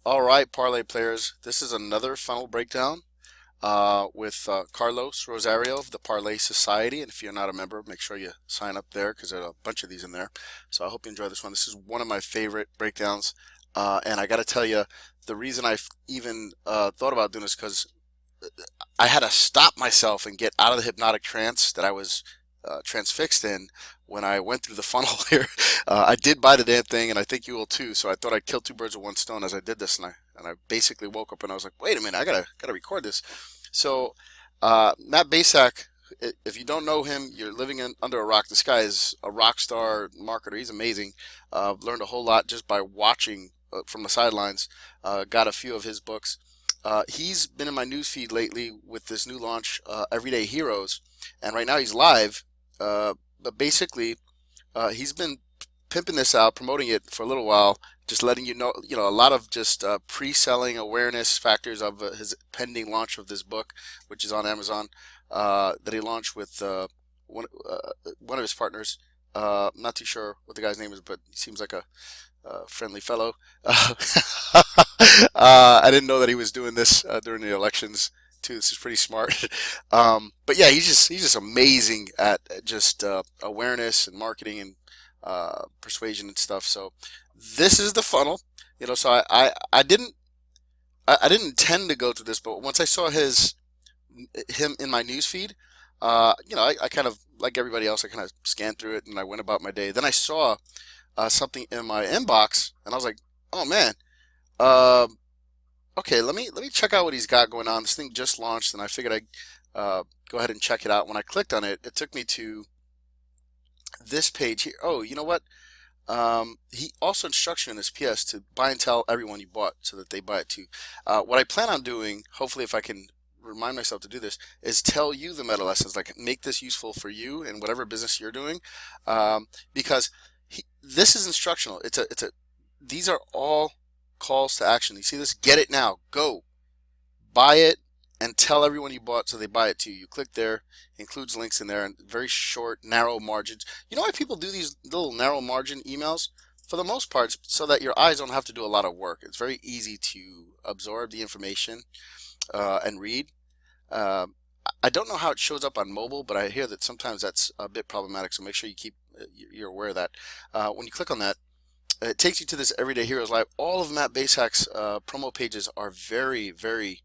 All right, parlay players. This is another funnel breakdown with Carlos Rosario of the Parlay Society. And if you're not a member, make sure you sign up there because there are a bunch of these in there. So I hope you enjoy this one. This is one of my favorite breakdowns. And I got to tell you, the reason I even thought about doing this because I had to stop myself and get out of the hypnotic trance that I was transfixed in when I went through the funnel here. I did buy the damn thing, and I think you will too. So I thought I'd kill two birds with one stone as I did this, and I basically woke up and I was like, wait a minute, I gotta record this. So Matt Bacak, if you don't know him, you're living under a rock. This guy is a rock star marketer. He's amazing. Learned a whole lot just by watching from the sidelines. Got a few of his books. He's been in my news feed lately with this new launch, Everyday Heroes, and right now he's live. But basically, he's been pimping this out, promoting it for a little while, just letting a lot of just pre-selling awareness factors of his pending launch of this book, which is on Amazon, that he launched with one of his partners. Not too sure what the guy's name is, but he seems like a friendly fellow. I didn't know that he was doing this during the elections too. This is pretty smart. But yeah, he's just amazing at just awareness and marketing and persuasion and stuff. So this is the funnel. So I didn't intend to go through this, but once I saw him in my news feed, I kind of, like everybody else, I kind of scanned through it and I went about my day. Then I saw something in my inbox, and I was like, oh man, uh, okay, let me check out what he's got going on. This thing just launched, and I figured I'd go ahead and check it out. When I clicked on it, it took me to this page here. Oh, you know what? He also instructs you in this PS to buy and tell everyone you bought so that they buy it too. What I plan on doing, hopefully if I can remind myself to do this, is tell you the meta lessons, like make this useful for you in whatever business you're doing, because this is instructional. These are all calls to action. You see this? Get it now. Go. Buy it and tell everyone you bought so they buy it too. You click there, includes links in there, and very short, narrow margins. You know why people do these little narrow margin emails? For the most part, so that your eyes don't have to do a lot of work. It's very easy to absorb the information and read. Uh, I don't know how it shows up on mobile, but I hear that sometimes that's a bit problematic. So make sure you're aware of that. When you click on that, it takes you to this Everyday Heroes Live. All of Matt Basak's promo pages are very, very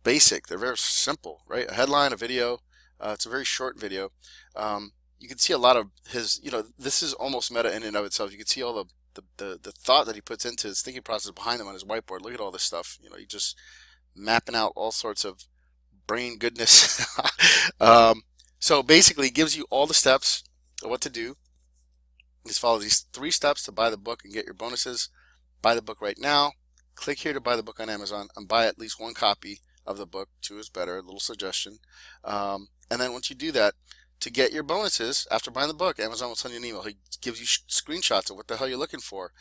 basic. They're very simple, right? A headline, a video. It's a very short video. You can see a lot of his, this is almost meta in and of itself. You can see all the thought that he puts into his thinking process behind him on his whiteboard. Look at all this stuff. He just mapping out all sorts of brain goodness. So basically, it gives you all the steps of what to do. Just follow these 3 steps to buy the book and get your bonuses. Buy the book right now. Click here to buy the book on Amazon and buy at least 1 copy of the book. 2 is better, a little suggestion. And then once you do that, to get your bonuses after buying the book, Amazon will send you an email. He gives you screenshots of what the hell you're looking for.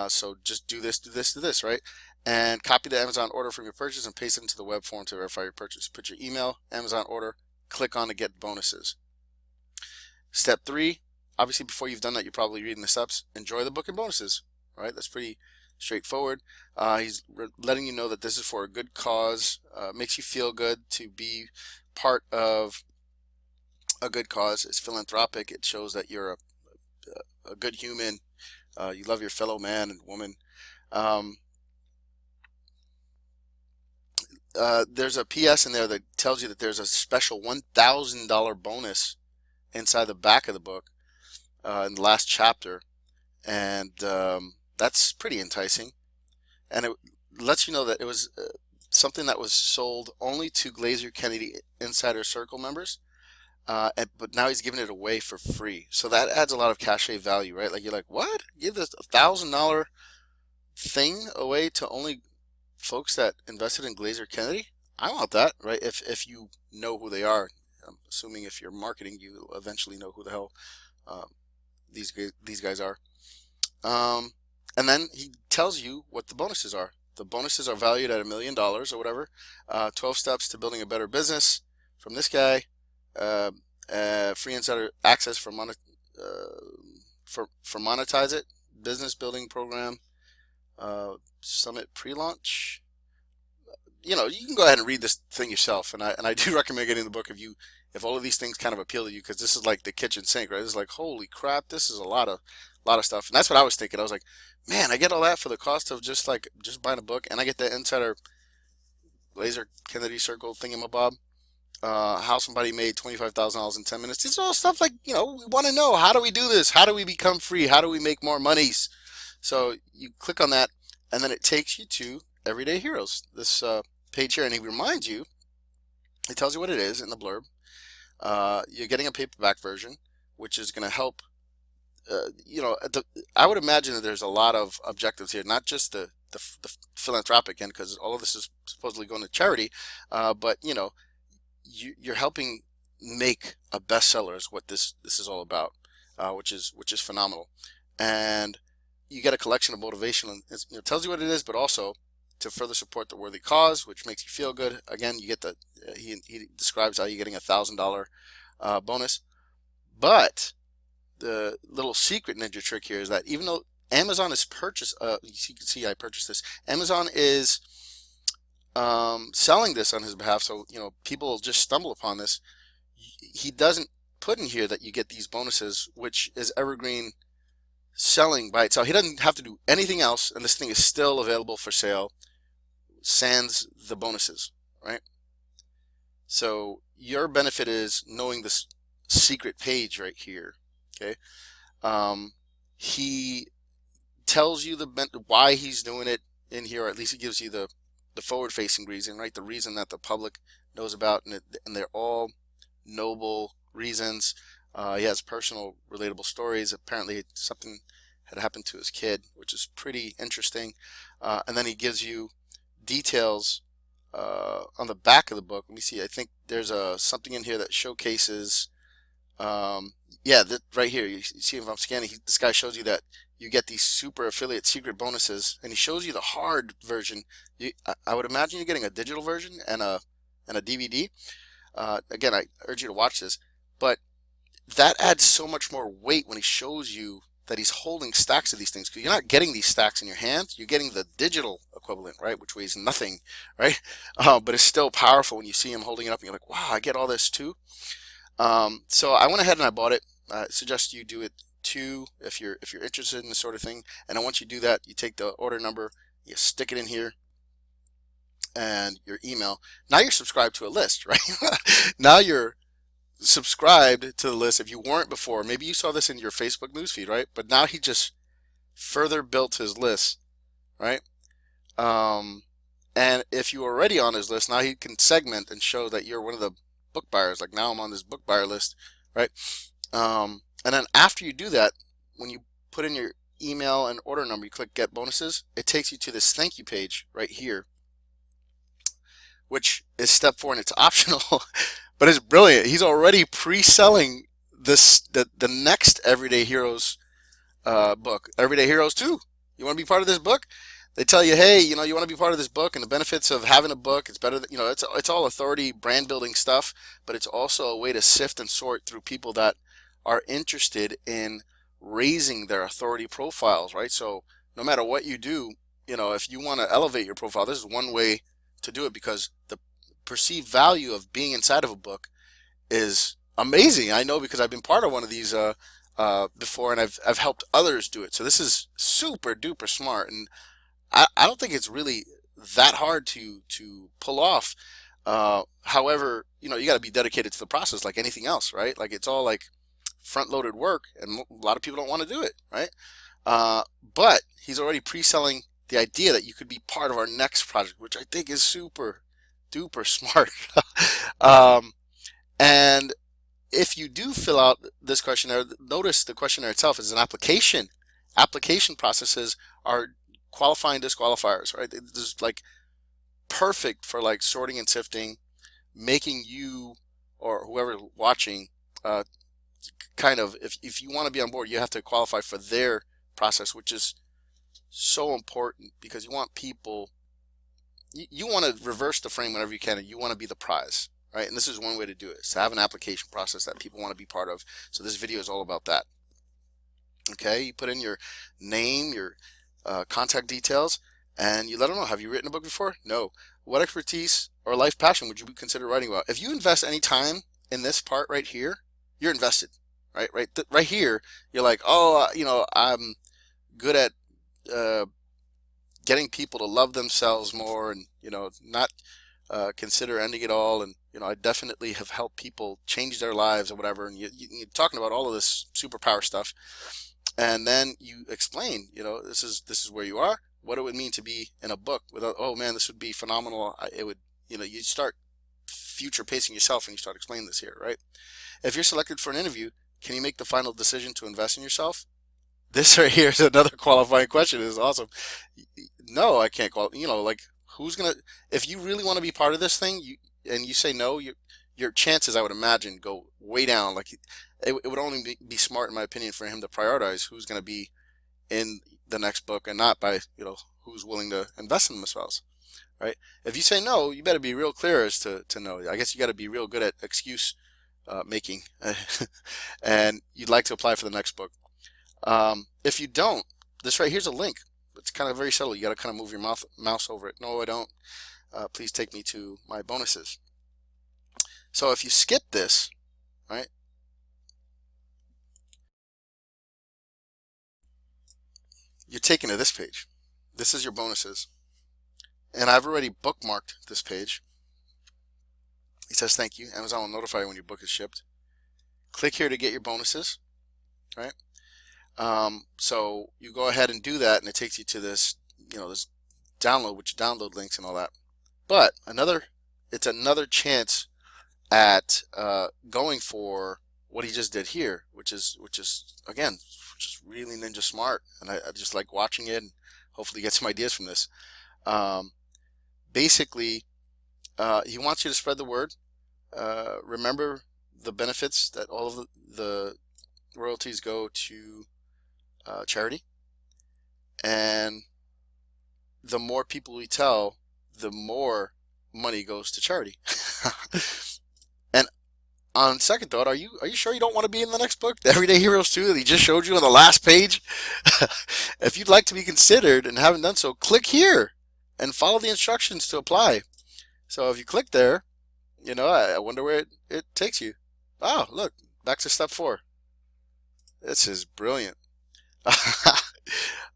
So just do this, do this, do this, right? And copy the Amazon order from your purchase and paste it into the web form to verify your purchase. Put your email, Amazon order, click on to get bonuses. Step 3, obviously before you've done that, you're probably reading the steps. Enjoy the book and bonuses, right? That's pretty straightforward. He's letting you know that this is for a good cause. Makes you feel good to be part of a good cause. It's philanthropic. It shows that you're a good human. You love your fellow man and woman. There's a PS in there that tells you that there's a special $1,000 bonus inside the back of the book in the last chapter, and that's pretty enticing. And it lets you know that it was something that was sold only to Glazer Kennedy Insider Circle members, but now he's giving it away for free. So that adds a lot of cachet value, right? Like you're like, what? Give this $1,000 thing away to only folks that invested in Glazer Kennedy? I want that, right? If you know who they are. I'm assuming if you're marketing, you eventually know who the hell these guys are. And then he tells you what the bonuses are. The bonuses are valued at $1 million or whatever. 12 steps to building a better business from this guy. Free insider access for monetize it. Business building program. Summit pre-launch. You know, you can go ahead and read this thing yourself, and I do recommend getting the book if all of these things kind of appeal to you, because this is like the kitchen sink, right? It's like, holy crap, this is a lot of stuff. And that's what I was thinking. I was like, man, I get all that for the cost of just buying a book, and I get the insider laser Kennedy circle thingamabob. How somebody made $25,000 in 10 minutes. These are all stuff like, you know, we want to know, how do we do this? How do we become free? How do we make more monies? So you click on that, and then it takes you to Everyday Heroes, this page here, and it reminds you, it tells you what it is in the blurb. You're getting a paperback version, which is going to help. You know, I would imagine that there's a lot of objectives here, not just the philanthropic end, because all of this is supposedly going to charity, but you know, you're helping make a bestseller is what this is all about, which is phenomenal. And you get a collection of motivation, and it tells you what it is, but also to further support the worthy cause, which makes you feel good. Again, you get the he describes how you're getting $1,000 bonus. But the little secret ninja trick here is that even though Amazon is purchased, you can see I purchased this. Amazon is selling this on his behalf, so you know people will just stumble upon this. He doesn't put in here that you get these bonuses, which is evergreen selling by itself. He doesn't have to do anything else, and this thing is still available for sale, sans the bonuses, right? So your benefit is knowing this secret page right here. Okay, he tells you why he's doing it in here, or at least he gives you the forward-facing reason, right? The reason that the public knows about, and they're all noble reasons. He has personal, relatable stories. Apparently, something had happened to his kid, which is pretty interesting. And then he gives you details on the back of the book. Let me see. I think there's something in here that showcases. Yeah, right here. You see if I'm scanning, this guy shows you that you get these super affiliate secret bonuses, and he shows you the hard version. I would imagine you're getting a digital version and a DVD. Again, I urge you to watch this, but that adds so much more weight when he shows you that he's holding stacks of these things, because you're not getting these stacks in your hand, you're getting the digital equivalent, right, which weighs nothing, right? But it's still powerful when you see him holding it up and you're like, wow, I get all this too. So I went ahead and I bought it. I suggest you do it too if you're interested in this sort of thing. And then once you do that, you take the order number, you stick it in here, and your email. Now you're subscribed to a list, right? Now you're subscribed to the list. If you weren't before, maybe you saw this in your Facebook newsfeed, right? But now he just further built his list, right? And if you were already on his list, now he can segment and show that you're one of the book buyers. Like, now I'm on this book buyer list, right? And then after you do that, when you put in your email and order number, you click get bonuses, it takes you to this thank you page right here, which is step 4, and it's optional, but it's brilliant. He's already pre-selling the next Everyday Heroes book, Everyday Heroes 2. You want to be part of this book? They tell you, hey, you know, you want to be part of this book, and the benefits of having a book, it's better that, you know, it's all authority, brand building stuff, but it's also a way to sift and sort through people that are interested in raising their authority profiles, right? So no matter what you do, you know, if you want to elevate your profile, this is one way to do it, because the perceived value of being inside of a book is amazing. I know, because I've been part of one of these before, and I've helped others do it. So this is super duper smart, and I don't think it's really that hard to pull off. However, you know, you got to be dedicated to the process, like anything else, right? Like, it's all like front-loaded work, and a lot of people don't want to do it, right? But he's already pre-selling the idea that you could be part of our next project, which I think is super duper smart. And if you do fill out this questionnaire, notice the questionnaire itself is an application. Application processes are qualifying disqualifiers, right? This is like perfect for like sorting and sifting, making you or whoever watching kind of, if you want to be on board, you have to qualify for their process, which is so important, because you want people, you want to reverse the frame whenever you can, and you want to be the prize, right? And this is one way to do it, is to have an application process that people want to be part of. So this video is all about that. Okay, you put in your name, your contact details, and you let them know, have you written a book before? No. What expertise or life passion would you consider writing about? If you invest any time in this part right here, you're invested, right? Right here, you're like, oh, I'm good at getting people to love themselves more, and not consider ending it all, and I definitely have helped people change their lives or whatever, and you're talking about all of this superpower stuff, and then you explain, this is where you are, what it would mean to be in a book without, oh man, this would be phenomenal. It would, you start future pacing yourself and you start explaining this here, right? If you're selected for an interview, can you make the final decision to invest in yourself? This right here is another qualifying question. This is awesome. No, I can't like, who's gonna, if you really want to be part of this thing, and you say no, your chances, I would imagine, go way down. Like, it would only be smart, in my opinion, for him to prioritize who's going to be in the next book, and not by who's willing to invest in themselves, right? If you say no, you better be real clear as to no. I guess you got to be real good at excuse making, and you'd like to apply for the next book. If you don't, this right here's a link. It's kind of very subtle. You got to kind of move your mouse over it. No, I don't. Please take me to my bonuses. So if you skip this, right, you're taken to this page. This is your bonuses. And I've already bookmarked this page. It says, thank you. Amazon will notify you when your book is shipped. Click here to get your bonuses, right? So you go ahead and do that, and it takes you to this, this download, which download links and all that. But it's another chance at going for what he just did here, which is again, just really ninja smart, and I just like watching it, and hopefully get some ideas from this. Basically, he wants you to spread the word. Remember the benefits, that all of the royalties go to charity, and the more people we tell, the more money goes to charity. And on second thought, are you sure you don't want to be in the next book, the Everyday Heroes 2, that he just showed you on the last page? If you'd like to be considered and haven't done so, click here and follow the instructions to apply. So if you click there, I wonder where it takes you. Oh, look, back to step 4. This is brilliant.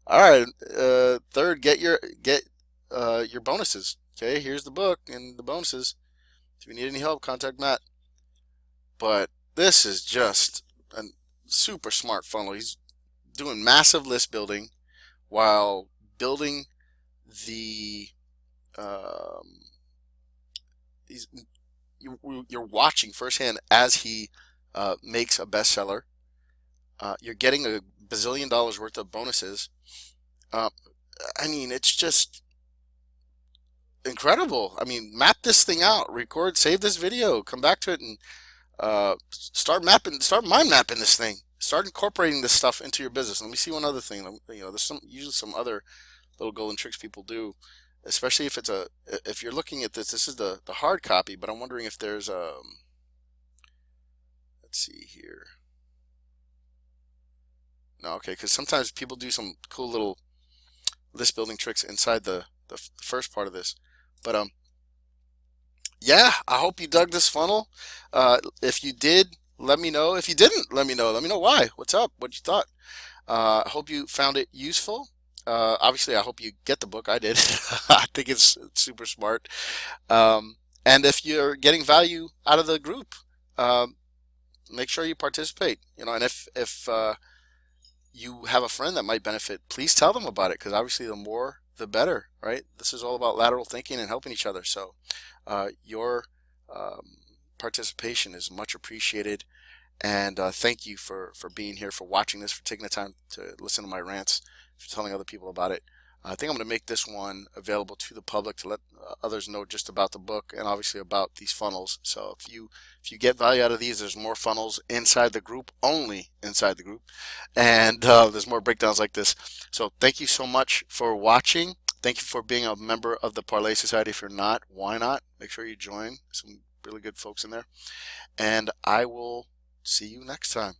All right, third, get your bonuses. Okay, here's the book and the bonuses. If you need any help, contact Matt. But this is just a super smart funnel. He's doing massive list building while building the you're watching firsthand as he makes a bestseller. You're getting $1 bazillion worth of bonuses. I mean, it's just incredible. I mean, map this thing out, record, save this video, come back to it, and start mind mapping this thing. Start incorporating this stuff into your business. Let me see one other thing. There's usually some other little golden tricks people do, especially if if you're looking at this. This is the hard copy, but I'm wondering if there's let's see here. No, okay, because sometimes people do some cool little list building tricks inside the first part of this. But yeah, I hope you dug this funnel. If you did, let me know. If you didn't, let me know. Let me know why. What's up? What you thought? I hope you found it useful. Obviously, I hope you get the book. I did. I think it's super smart. And if you're getting value out of the group, make sure you participate. And if you have a friend that might benefit, please tell them about it, because obviously the more the better, right? This is all about lateral thinking and helping each other. So your participation is much appreciated, and thank you for being here, for watching this, for taking the time to listen to my rants, for telling other people about it. I think I'm going to make this one available to the public to let others know just about the book, and obviously about these funnels. So if you get value out of these, there's more funnels inside the group, only inside the group, and there's more breakdowns like this. So thank you so much for watching. Thank you for being a member of the Parlay Society. If you're not, why not? Make sure you join. Some really good folks in there, and I will see you next time.